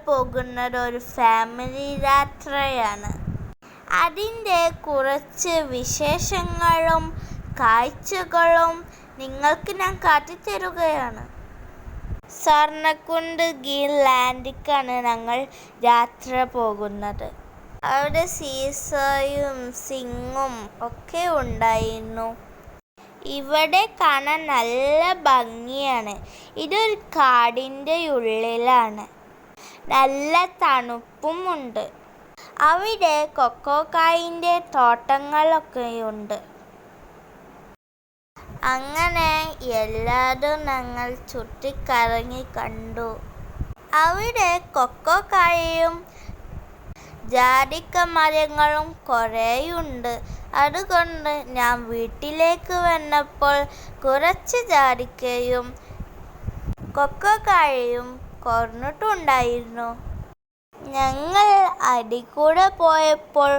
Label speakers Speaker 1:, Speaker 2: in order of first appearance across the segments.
Speaker 1: പോകുന്നത് ഒരു ഫാമിലി യാത്രയാണ്. അതിൻ്റെ കുറച്ച് വിശേഷങ്ങളും കാഴ്ചകളും നിങ്ങൾക്ക് ഞാൻ കാട്ടിത്തരുകയാണ്. സ്വർണ്ണക്കുണ്ട് ഗ്രീൻലാൻഡിലേക്കാണ് ഞങ്ങൾ യാത്ര പോകുന്നത്. അവിടെ സീസയും സിങ്ങും ഒക്കെ ഉണ്ടായിരുന്നു. ഇവിടെ കാണാൻ നല്ല ഭംഗിയാണ്. ഇതൊരു കാടിൻ്റെ ഉള്ളിലാണ്. നല്ല തണുപ്പുമുണ്ട്. അവിടെ കൊക്കോക്കായിൻ്റെ തോട്ടങ്ങളൊക്കെയുണ്ട്. അങ്ങനെ എല്ലാതും ഞങ്ങൾ ചുറ്റിക്കറങ്ങി കണ്ടു. അവിടെ കൊക്കോക്കായും ജാതിക്ക മരങ്ങളും കുറേയുണ്ട്. അതുകൊണ്ട് ഞാൻ വീട്ടിലേക്ക് വന്നപ്പോൾ കുറച്ച് ജാതിക്കയും കൊക്കോക്കായും കൊണ്ടുണ്ടായിരുന്നു. ഞങ്ങൾ അതികൂടെ പോയപ്പോൾ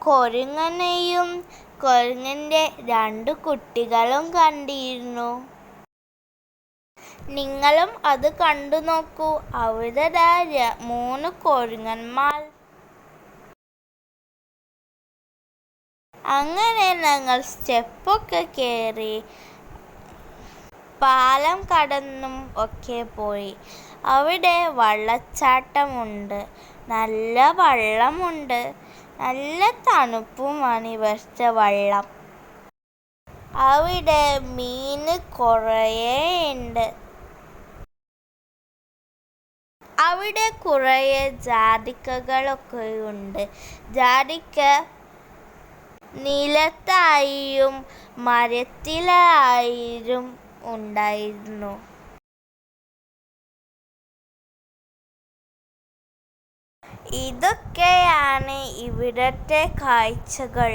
Speaker 1: കുരങ്ങനെയും കുരങ്ങൻ്റെ 2 കുട്ടികളും കണ്ടിരുന്നു. നിങ്ങളും അത് കണ്ടു നോക്കൂ. അവിടെ 3 കുരങ്ങന്മാർ. അങ്ങനെ ഞങ്ങൾ സ്റ്റെപ്പൊക്കെ കയറി പാലം കടന്നും ഒക്കെ പോയി. അവിടെ വെള്ളച്ചാട്ടമുണ്ട്. നല്ല വെള്ളമുണ്ട്. നല്ല തണുപ്പുമാണ് ഇവിടുത്തെ വെള്ളം. അവിടെ മീൻ കുറേയുണ്ട്. അവിടെ കുറേ ജാതിക്കകളൊക്കെയുണ്ട്. ജാതിക്ക നിലത്തായും മരത്തിലായും ഉണ്ടായിരുന്നു. ഇതൊക്കെയാണ് ഇവിടുത്തെ കാഴ്ചകൾ.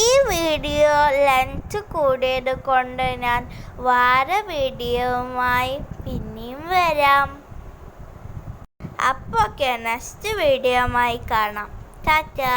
Speaker 1: ഈ വീഡിയോ ലെങ്ത് കൂടിയത് കൊണ്ട് ഞാൻ വേറെ വീഡിയോയുമായി പിന്നെയും വരാം. അപ്പോൾ നെക്സ്റ്റ് വീഡിയോയുമായി കാണാം. ടാറ്റാ.